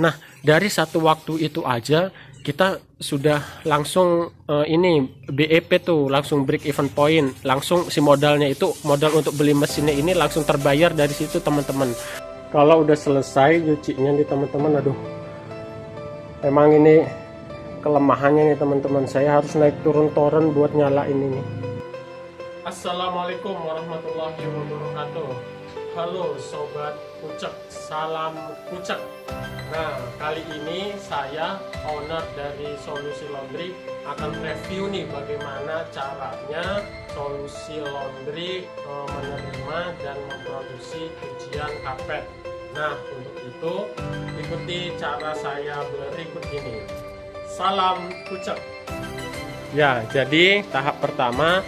Nah, dari satu waktu itu aja kita sudah langsung ini BEP tuh langsung break even point, langsung si modalnya itu modal untuk beli mesinnya ini langsung terbayar dari situ teman-teman. Kalau udah selesai nyucinya nih teman-teman, aduh, emang ini kelemahannya nih teman-teman, saya harus naik turun toren buat nyalain ini. Assalamualaikum warahmatullahi wabarakatuh. Halo sobat kucek, salam kucek. Nah, kali ini saya owner dari Solusi Laundry akan review nih bagaimana caranya Solusi Laundry menerima dan memproduksi cucian karpet. Nah, untuk itu ikuti cara saya berikut ini. Salam kucek. Ya, jadi tahap pertama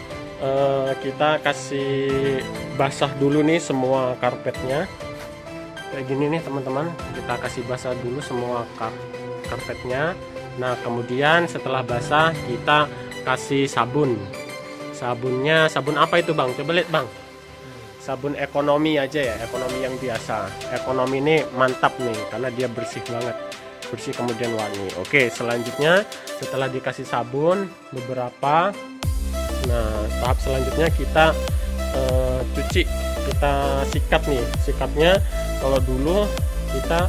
kita kasih basah dulu nih semua karpetnya kayak gini nih teman-teman, kita kasih basah dulu semua karpetnya. Nah, kemudian setelah basah kita kasih sabunnya. Sabun apa itu bang? Coba lihat bang, sabun ekonomi aja ya, ekonomi yang biasa. Ekonomi ini mantap nih karena dia bersih banget, bersih kemudian wangi. Oke, selanjutnya setelah dikasih sabun beberapa, nah tahap selanjutnya kita cuci, kita sikat nih. Sikatnya kalau dulu kita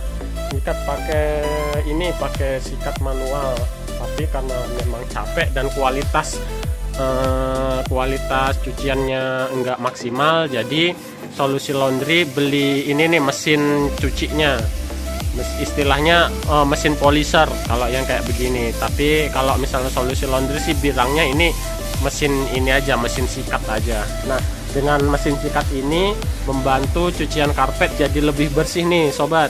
sikat pakai sikat manual, tapi karena memang capek dan kualitas cuciannya enggak maksimal, jadi Solusi Laundry beli ini nih mesin cucinya, istilahnya mesin polisher kalau yang kayak begini. Tapi kalau misalnya Solusi Laundry sih bilangnya ini mesin ini aja, mesin sikat aja. Nah, dengan mesin sikat ini membantu cucian karpet jadi lebih bersih nih sobat,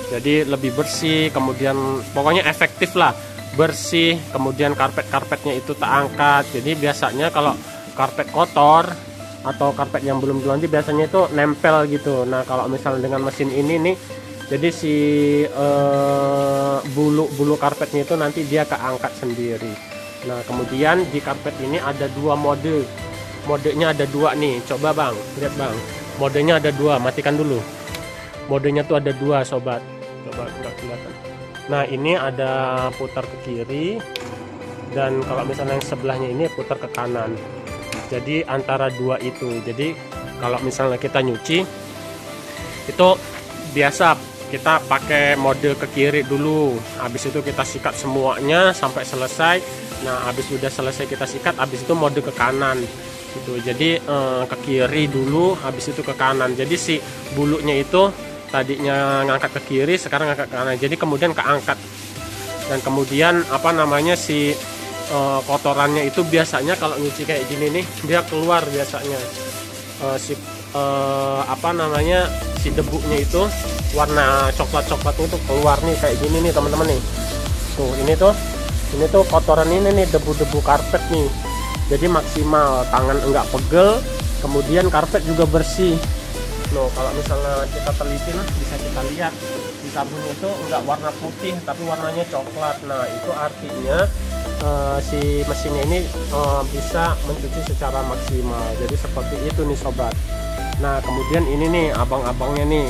jadi lebih bersih, kemudian pokoknya efektif lah, bersih, kemudian karpetnya itu tak angkat. Jadi biasanya kalau karpet kotor atau karpet yang belum dilaundry biasanya itu nempel gitu. Nah, kalau misalnya dengan mesin ini nih, jadi si bulu karpetnya itu nanti dia keangkat sendiri. Nah, kemudian di karpet ini ada dua modenya ada dua nih. Coba bang, lihat bang, modenya ada dua. Matikan dulu, modenya tuh ada dua sobat, coba nggak kelihatan. Nah, ini ada putar ke kiri, dan kalau misalnya yang sebelahnya ini putar ke kanan. Jadi antara dua itu, jadi kalau misalnya kita nyuci itu biasa kita pakai mode ke kiri dulu, habis itu kita sikat semuanya sampai selesai. Nah, habis sudah selesai kita sikat, habis itu mode ke kanan gitu. Jadi ke kiri dulu, habis itu ke kanan. Jadi si bulunya itu tadinya ngangkat ke kiri, sekarang ngangkat ke kanan. Jadi kemudian keangkat. Dan kemudian apa namanya si kotorannya itu biasanya kalau nyuci kayak gini nih, dia keluar biasanya apa namanya si debunya itu warna coklat itu keluar nih kayak gini nih teman-teman nih. Tuh, ini tuh kotoran ini nih, debu-debu karpet nih. Jadi maksimal, tangan enggak pegel, kemudian karpet juga bersih. Loh, kalau misalnya kita teliti nah, bisa kita lihat di sabun itu enggak warna putih tapi warnanya coklat. Nah, itu artinya si mesinnya ini bisa mencuci secara maksimal. Jadi seperti itu nih sobat. Nah, kemudian ini nih abang-abangnya nih,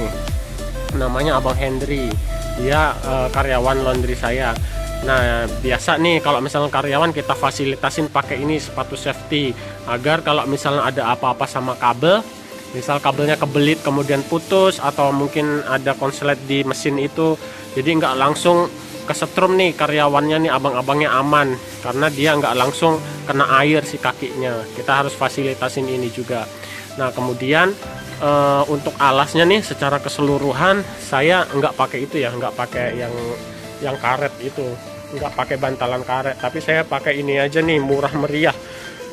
namanya Abang Hendry, dia karyawan laundry saya. Nah, biasa nih kalau misalnya karyawan kita fasilitasin pakai ini sepatu safety, agar kalau misalnya ada apa-apa sama kabel, misal kabelnya kebelit kemudian putus, atau mungkin ada konslet di mesin itu, jadi nggak langsung kesetrum nih karyawannya nih, abang-abangnya aman karena dia nggak langsung kena air si kakinya. Kita harus fasilitasin ini juga. Nah, kemudian untuk alasnya nih secara keseluruhan saya nggak pakai itu ya, nggak pakai yang karet itu, nggak pakai bantalan karet, tapi saya pakai ini aja nih, murah meriah,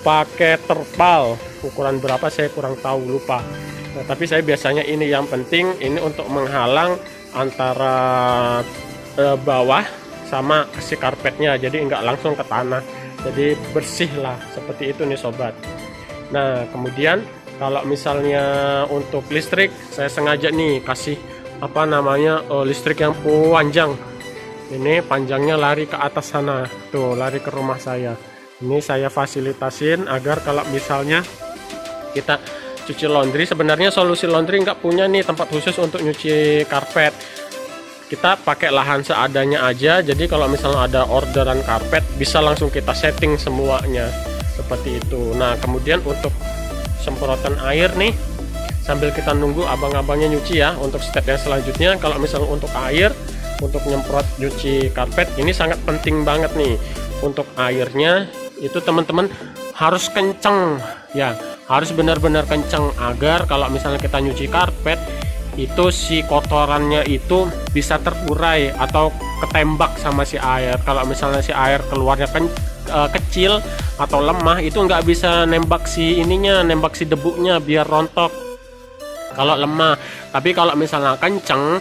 pakai terpal. Ukuran berapa saya kurang tahu, lupa. Nah, tapi saya biasanya ini, yang penting ini untuk menghalang antara bawah sama si karpetnya, jadi nggak langsung ke tanah, jadi bersih lah, seperti itu nih sobat. Nah, kemudian kalau misalnya untuk listrik, saya sengaja nih kasih apa namanya listrik yang panjang. Ini panjangnya lari ke atas sana, tuh lari ke rumah saya. Ini saya fasilitasin agar kalau misalnya kita cuci laundry, sebenarnya Solusi Laundry nggak punya nih tempat khusus untuk nyuci karpet. kita pakai lahan seadanya aja. Jadi kalau misalnya ada orderan karpet bisa langsung kita setting semuanya seperti itu. Nah kemudian untuk semprotan air nih, sambil kita nunggu abang-abangnya nyuci ya, untuk step yang selanjutnya kalau misalnya untuk air untuk nyemprot nyuci karpet ini sangat penting banget nih. Untuk airnya itu teman-teman harus kenceng ya, harus benar-benar kenceng agar kalau misalnya kita nyuci karpet itu si kotorannya itu bisa terurai atau ketembak sama si air. Kalau misalnya si air keluarnya kecil atau lemah itu nggak bisa nembak si ininya, nembak si debunya biar rontok kalau lemah. Tapi kalau misalnya kenceng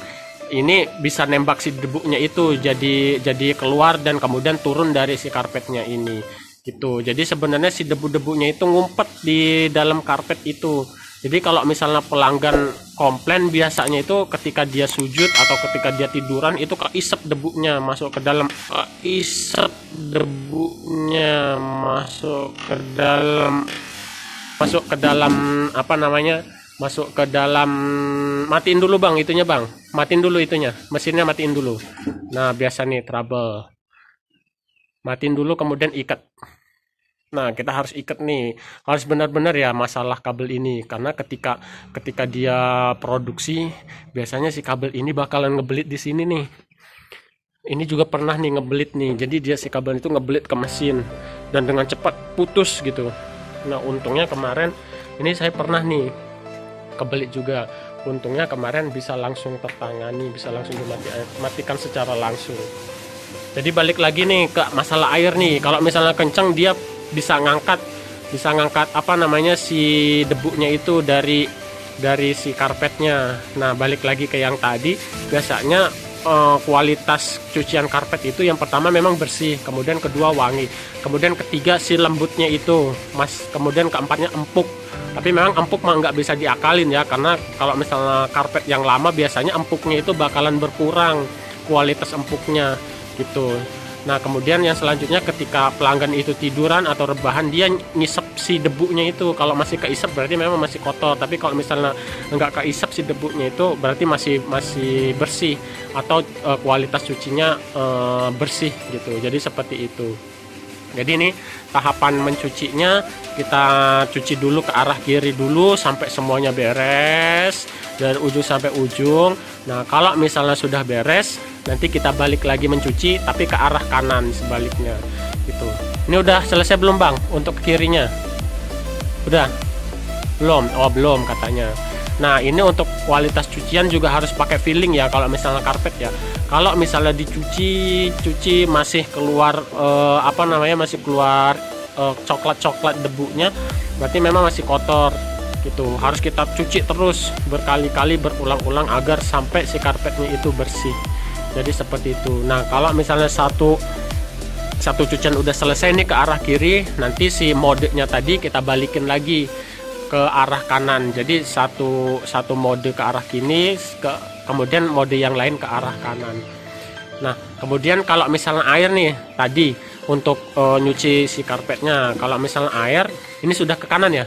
ini bisa nembak si debunya itu jadi keluar dan kemudian turun dari si karpetnya ini gitu. Jadi sebenarnya si debu-debunya itu ngumpet di dalam karpet itu. Jadi kalau misalnya pelanggan komplain biasanya itu ketika dia sujud atau ketika dia tiduran itu keisep debunya masuk ke dalam, keisep debunya masuk ke dalam apa namanya, masuk ke dalam. Matiin dulu bang itunya bang, matiin dulu itunya, mesinnya matiin dulu. Nah biasa nih trouble, matiin dulu kemudian ikat. Nah kita harus ikat nih, harus benar-benar ya masalah kabel ini, karena ketika dia produksi biasanya si kabel ini bakalan ngebelit di sini nih. Ini juga pernah nih ngebelit nih, jadi dia si kabel itu ngebelit ke mesin dan dengan cepat putus gitu. Nah untungnya kemarin ini saya pernah nih kebelit juga. Untungnya kemarin bisa langsung tertangani, bisa langsung dimatikan secara langsung. Jadi balik lagi nih ke masalah air nih, kalau misalnya kencang dia bisa ngangkat apa namanya si debunya itu dari si karpetnya. Nah balik lagi ke yang tadi, biasanya kualitas cucian karpet itu yang pertama memang bersih, kemudian kedua wangi, kemudian ketiga si lembutnya itu kemudian keempatnya empuk. Tapi memang empuk mah nggak bisa diakalin ya, karena kalau misalnya karpet yang lama biasanya empuknya itu bakalan berkurang kualitas empuknya gitu. Nah kemudian yang selanjutnya ketika pelanggan itu tiduran atau rebahan dia ngisep si debunya itu. Kalau masih keisep berarti memang masih kotor, tapi kalau misalnya nggak keisep si debunya itu berarti masih bersih atau kualitas cucinya bersih gitu. Jadi seperti itu. Jadi ini tahapan mencucinya, kita cuci dulu ke arah kiri dulu sampai semuanya beres dari ujung sampai ujung. Nah kalau misalnya sudah beres, nanti kita balik lagi mencuci tapi ke arah kanan sebaliknya gitu. Ini udah selesai belum bang untuk kirinya? Udah? Belum? Oh belum katanya. Nah ini untuk kualitas cucian juga harus pakai feeling ya kalau misalnya karpet ya. Kalau misalnya dicuci masih keluar masih keluar coklat debunya, berarti memang masih kotor gitu. Harus kita cuci terus berkali-kali berulang-ulang agar sampai si karpetnya itu bersih. Jadi seperti itu. Nah kalau misalnya satu cucian udah selesai nih ke arah kiri, nanti si modenya tadi kita balikin lagi ke arah kanan. Jadi satu mode ke arah kiri, kemudian mode yang lain ke arah kanan. Nah kemudian kalau misalnya air nih tadi untuk nyuci si karpetnya, kalau misalnya air ini sudah ke kanan ya.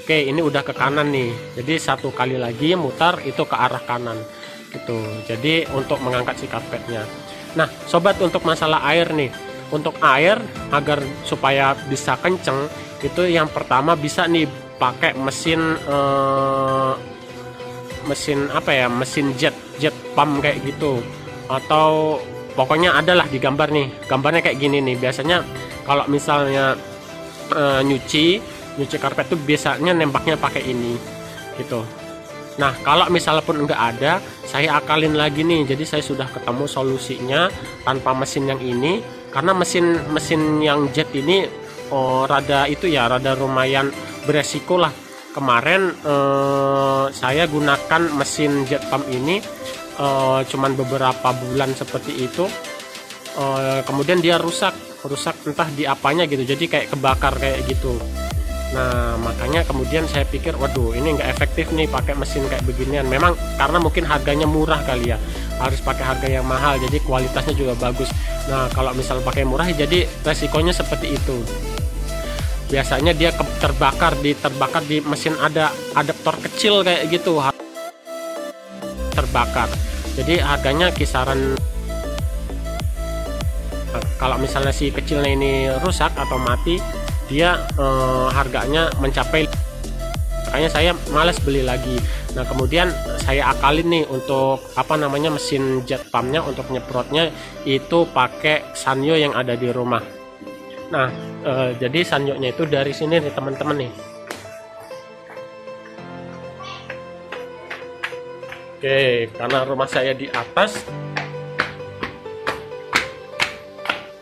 Oke ini udah ke kanan nih, jadi satu kali lagi mutar itu ke arah kanan gitu. Jadi untuk mengangkat si karpetnya. Nah sobat, untuk masalah air nih, untuk air agar supaya bisa kenceng itu yang pertama bisa nih pakai mesin mesin jet pump kayak gitu, atau pokoknya adalah di gambar nih, gambarnya kayak gini nih. Biasanya kalau misalnya nyuci karpet tuh biasanya nembaknya pakai ini gitu. Nah kalau misalnya pun enggak ada, saya akalin lagi nih. Jadi saya sudah ketemu solusinya tanpa mesin yang ini, karena mesin yang jet ini rada lumayan beresiko lah. Kemarin saya gunakan mesin jet pump ini cuman beberapa bulan seperti itu, kemudian dia rusak entah di apanya gitu, jadi kayak kebakar kayak gitu. Nah makanya kemudian saya pikir waduh ini nggak efektif nih pakai mesin kayak beginian. Memang karena mungkin harganya murah kali ya, harus pakai harga yang mahal, jadi kualitasnya juga bagus. Nah kalau misal pakai murah jadi resikonya seperti itu. Biasanya dia terbakar di mesin, ada adaptor kecil kayak gitu terbakar. Jadi harganya kisaran, kalau misalnya si kecilnya ini rusak atau mati, dia harganya mencapai, makanya saya males beli lagi. Nah kemudian saya akalin nih untuk apa namanya mesin jet pumpnya, untuk nyemprotnya itu pakai Sanyo yang ada di rumah. Nah jadi Sanyo-nya itu dari sini nih teman-teman nih. Oke, karena rumah saya di atas,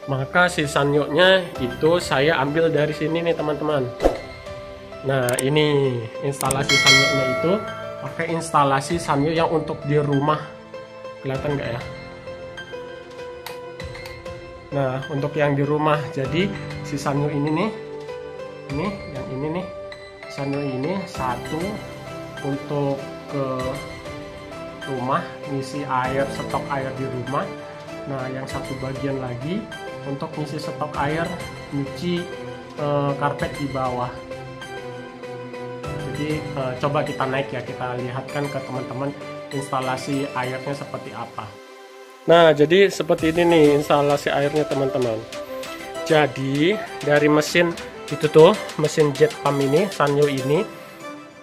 maka si Sanyo-nya itu saya ambil dari sini nih teman-teman. Nah ini instalasi Sanyo-nya itu pakai instalasi Sanyo yang untuk di rumah, kelihatan nggak ya? Nah untuk yang di rumah, jadi si Sanyo ini nih, ini yang ini nih, Sanyo ini satu untuk ke rumah ngisi air, stok air di rumah. Nah yang satu bagian lagi untuk ngisi stok air, nyuci karpet di bawah. Jadi coba kita naik ya, kita lihatkan ke teman-teman instalasi airnya seperti apa. Nah jadi seperti ini nih instalasi airnya teman-teman. Jadi dari mesin itu tuh, mesin jet pump ini, Sanyo ini,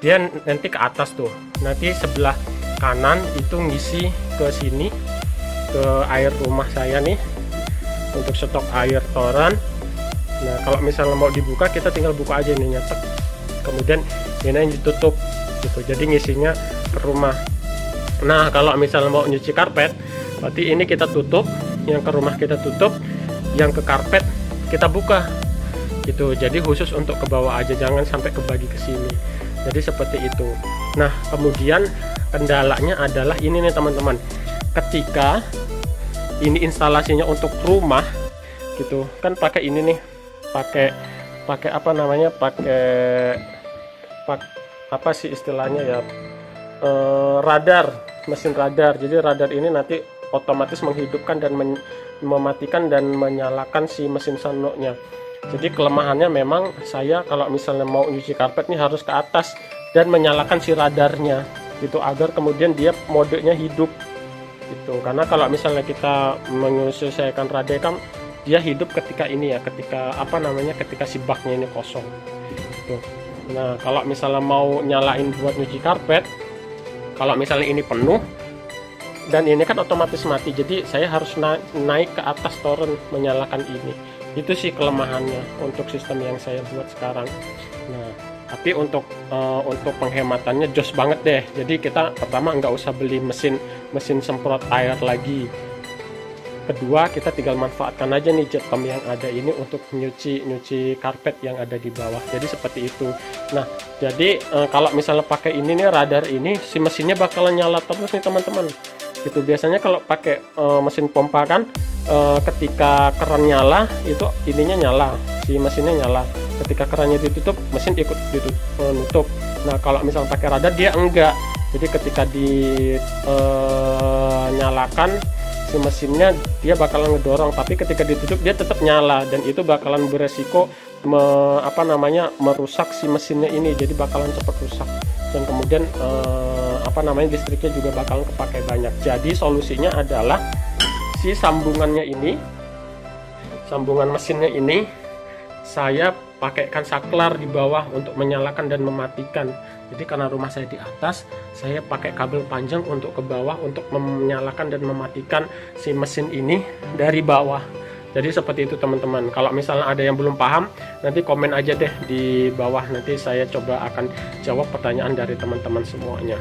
dia nanti ke atas tuh, nanti sebelah kanan itu ngisi ke sini, ke air rumah saya nih, untuk stok air toran. Nah kalau misalnya mau dibuka, kita tinggal buka aja nih, nyetek, kemudian ini ditutup gitu, jadi ngisinya ke rumah. Nah kalau misalnya mau nyuci karpet, berarti ini kita tutup, yang ke rumah kita tutup, yang ke karpet kita buka gitu. Jadi khusus untuk ke bawah aja, jangan sampai kebagi ke sini. Jadi seperti itu. Nah kemudian kendalanya adalah ini nih teman-teman, ketika ini instalasinya untuk rumah gitu kan, pakai ini nih, pakai apa namanya, pakai apa sih istilahnya ya, radar, mesin radar. Jadi radar ini nanti otomatis menghidupkan dan mematikan dan menyalakan si mesin Sanyo-nya. Jadi kelemahannya memang saya kalau misalnya mau nyuci karpet nih harus ke atas dan menyalakan si radarnya gitu, agar kemudian dia modenya hidup gitu. Karena kalau misalnya kita menyesuaikan radar kan dia hidup ketika ini ya, ketika apa namanya, ketika si baknya ini kosong gitu. Nah kalau misalnya mau nyalain buat nyuci karpet, kalau misalnya ini penuh dan ini kan otomatis mati, jadi saya harus naik ke atas toren menyalakan ini. Itu sih kelemahannya untuk sistem yang saya buat sekarang. Nah tapi untuk penghematannya jos banget deh. Jadi kita pertama nggak usah beli mesin semprot air lagi. Kedua kita tinggal manfaatkan aja nih jet pump yang ada ini untuk nyuci karpet yang ada di bawah. Jadi seperti itu. Nah jadi kalau misalnya pakai ini nih radar ini, si mesinnya bakalan nyala terus nih teman-teman. Gitu biasanya kalau pakai mesin pompa kan, ketika keran nyala itu ininya nyala, si mesinnya nyala. Ketika kerannya ditutup, mesin ikut ditutup. Nah kalau misalnya pakai radar dia enggak, jadi ketika dinyalakan si mesinnya dia bakalan ngedorong, tapi ketika ditutup dia tetap nyala, dan itu bakalan beresiko merusak si mesinnya ini, jadi bakalan cepat rusak, dan kemudian listriknya juga bakalan kepakai banyak. Jadi solusinya adalah si sambungannya ini, sambungan mesinnya ini saya pakaikan saklar di bawah untuk menyalakan dan mematikan. Jadi karena rumah saya di atas, saya pakai kabel panjang untuk ke bawah untuk menyalakan dan mematikan si mesin ini dari bawah. Jadi seperti itu teman-teman. Kalau misalnya ada yang belum paham, nanti komen aja deh di bawah, nanti saya coba akan jawab pertanyaan dari teman-teman semuanya.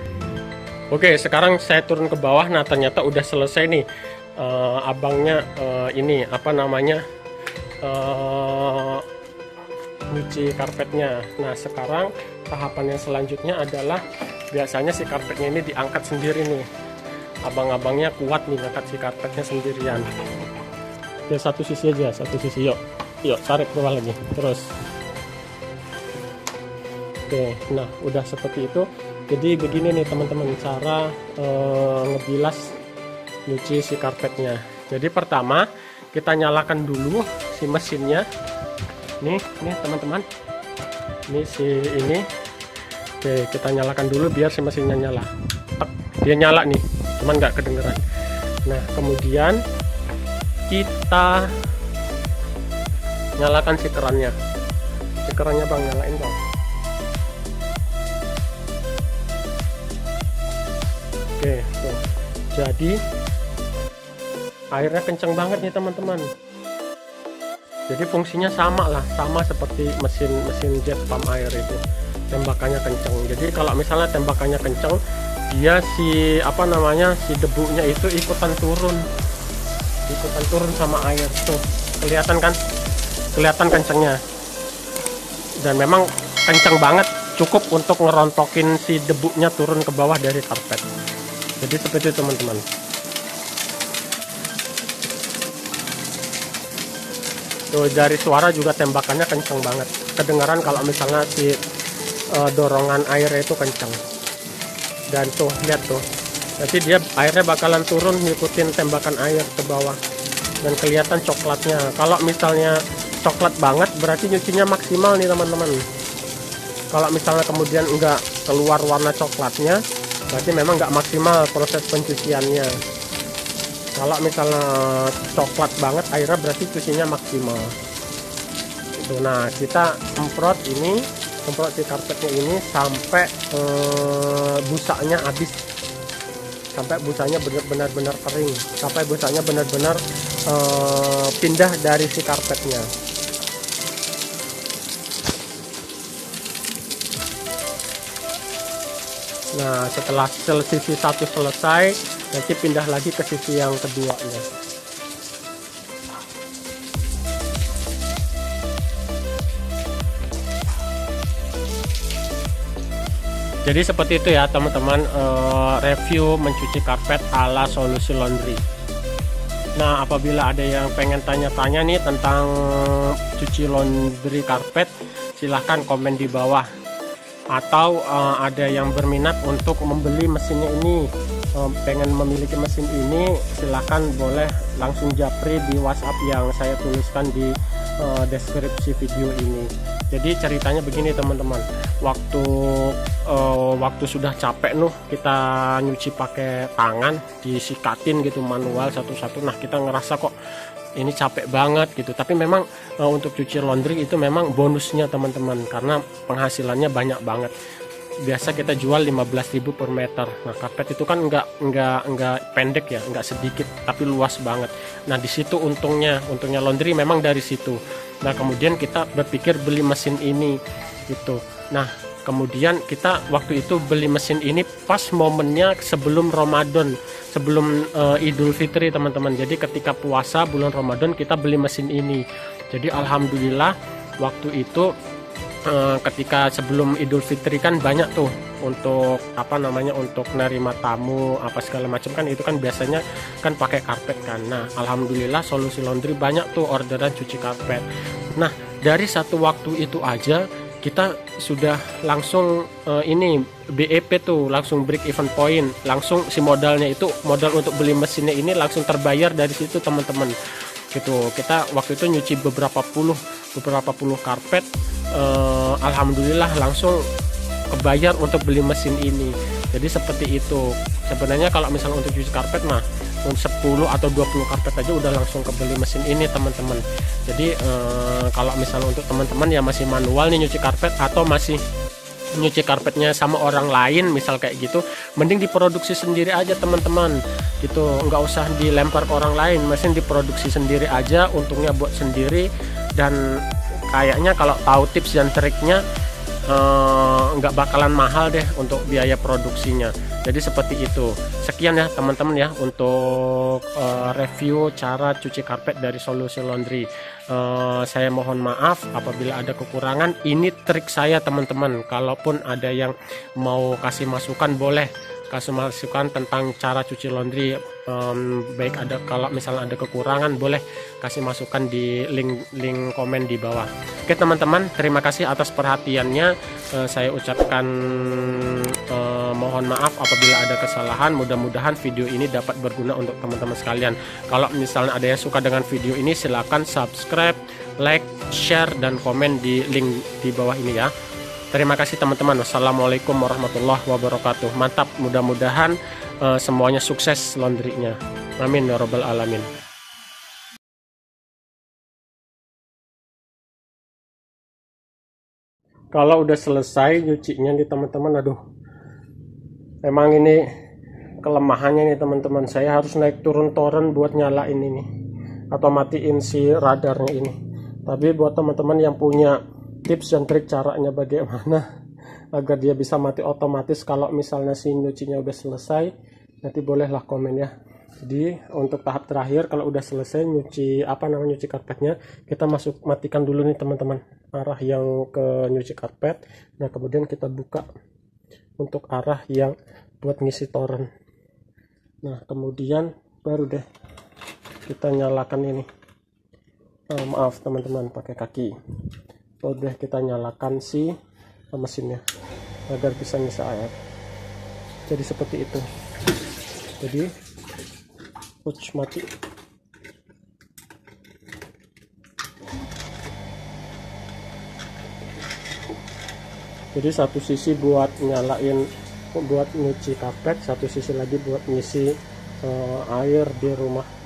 Oke, sekarang saya turun ke bawah. Nah ternyata udah selesai nih abangnya, ini apa namanya, nyuci karpetnya. Nah sekarang tahapan yang selanjutnya adalah biasanya si karpetnya ini diangkat sendiri nih, abang-abangnya kuat nih ngangkat si karpetnya sendirian. Oke, satu sisi aja, satu sisi. Yuk tarik ke bawah lagi terus. Oke, nah udah seperti itu. Jadi begini nih teman-teman cara ngebilas nyuci si karpetnya. Jadi pertama kita nyalakan dulu si mesinnya. Nih teman-teman, ini si ini. Oke, kita nyalakan dulu biar si mesinnya nyala. Dia nyala nih teman-teman, nggak kedengeran. Nah kemudian kita nyalakan si kerannya bang, nyalain bang. Oke tuh, jadi airnya kenceng banget nih teman-teman. Jadi fungsinya sama seperti mesin jet pump air itu, tembakannya kenceng. Jadi kalau misalnya tembakannya kenceng, dia si debunya itu ikutan turun sama air tuh, kelihatan kan, kelihatan kencengnya. Dan memang kenceng banget, cukup untuk ngerontokin si debunya turun ke bawah dari karpet. Jadi seperti itu teman-teman. Tuh, dari suara juga tembakannya kenceng banget, kedengaran kalau misalnya si dorongan airnya itu kenceng. Dan tuh lihat tuh, nanti dia airnya bakalan turun ngikutin tembakan air ke bawah, dan kelihatan coklatnya. Kalau misalnya coklat banget berarti nyucinya maksimal nih teman-teman. Kalau misalnya kemudian enggak keluar warna coklatnya, berarti memang nggak maksimal proses pencuciannya. Kalau misalnya coklat banget airnya berarti cucinya maksimal. Itu. Nah kita semprot si karpetnya ini sampai busanya habis, sampai busanya benar-benar kering, sampai busanya benar-benar pindah dari si karpetnya. Nah setelah sisi satu selesai, nanti pindah lagi ke sisi yang keduanya. Jadi seperti itu ya teman-teman, review mencuci karpet ala Solusi Laundry. Nah apabila ada yang pengen tanya-tanya nih tentang cuci laundry karpet, silahkan komen di bawah. Atau ada yang berminat untuk membeli mesinnya ini, pengen memiliki mesin ini, silahkan boleh langsung japri di WhatsApp yang saya tuliskan di deskripsi video ini. Jadi ceritanya begini teman-teman, waktu sudah capek kita nyuci pakai tangan, disikatin gitu manual satu-satu. Nah kita ngerasa kok ini capek banget gitu, tapi memang untuk cuci laundry itu memang bonusnya teman-teman, karena penghasilannya banyak banget. Biasa kita jual 15.000 per meter. Nah karpet itu kan nggak pendek ya, nggak sedikit, tapi luas banget. Nah di situ untungnya laundry memang dari situ. Nah kemudian kita berpikir beli mesin ini gitu. Nah kemudian kita waktu itu beli mesin ini pas momennya sebelum Ramadan, sebelum Idul Fitri teman-teman. Jadi ketika puasa bulan Ramadan kita beli mesin ini. Jadi alhamdulillah waktu itu ketika sebelum Idul Fitri kan banyak tuh untuk untuk nerima tamu apa segala macam kan, itu kan biasanya kan pakai karpet kan. Nah alhamdulillah Solusi Laundry banyak tuh orderan cuci karpet. Nah dari satu waktu itu aja kita sudah langsung ini BEP tuh, langsung break even point, langsung si modalnya itu, modal untuk beli mesinnya ini langsung terbayar dari situ teman-teman gitu. Kita waktu itu nyuci beberapa puluh karpet, alhamdulillah langsung kebayar untuk beli mesin ini. Jadi seperti itu sebenarnya. Kalau misalnya untuk cuci karpet mah 10 atau 20 karpet aja udah langsung kebeli mesin ini teman-teman. Jadi kalau misalnya untuk teman-teman yang masih manual nih nyuci karpet, atau masih nyuci karpetnya sama orang lain misal kayak gitu, mending diproduksi sendiri aja teman-teman gitu, nggak usah dilempar ke orang lain, mesin diproduksi sendiri aja, untungnya buat sendiri. Dan kayaknya kalau tahu tips dan triknya nggak bakalan mahal deh untuk biaya produksinya. Jadi seperti itu. Sekian ya teman-teman ya untuk review cara cuci karpet dari Solusi Laundry. Saya mohon maaf apabila ada kekurangan. Ini trik saya teman-teman. Kalaupun ada yang mau kasih masukan, boleh kasih masukan tentang cara cuci laundry. Baik, ada kalau misalnya ada kekurangan, boleh kasih masukan di link komen di bawah. Oke teman-teman, terima kasih atas perhatiannya. Saya ucapkan mohon maaf apabila ada kesalahan. Mudah-mudahan video ini dapat berguna untuk teman-teman sekalian. Kalau misalnya ada yang suka dengan video ini, silakan subscribe, like, share, dan komen di link di bawah ini ya. Terima kasih teman-teman. Wassalamualaikum warahmatullahi wabarakatuh. Mantap, mudah-mudahan semuanya sukses laundrynya. Amin ya robbal alamin. Kalau udah selesai nyucinya nih teman-teman, aduh, emang ini kelemahannya nih teman-teman, saya harus naik turun toren buat nyalain ini atau matiin si radarnya ini. Tapi buat teman-teman yang punya tips dan trik caranya bagaimana agar dia bisa mati otomatis kalau misalnya si nyucinya udah selesai, nanti bolehlah komen ya. Jadi untuk tahap terakhir, kalau udah selesai nyuci nyuci karpetnya, kita matikan dulu nih teman-teman arah yang ke nyuci karpet. Nah kemudian kita buka untuk arah yang buat ngisi toren. Nah kemudian baru deh kita nyalakan ini. Maaf teman-teman, pakai kaki. Udah kita nyalakan si mesinnya agar bisa ngisi air. Jadi seperti itu. Jadi mati. Jadi satu sisi buat nyalain, buat nyuci karpet, satu sisi lagi buat ngisi air di rumah.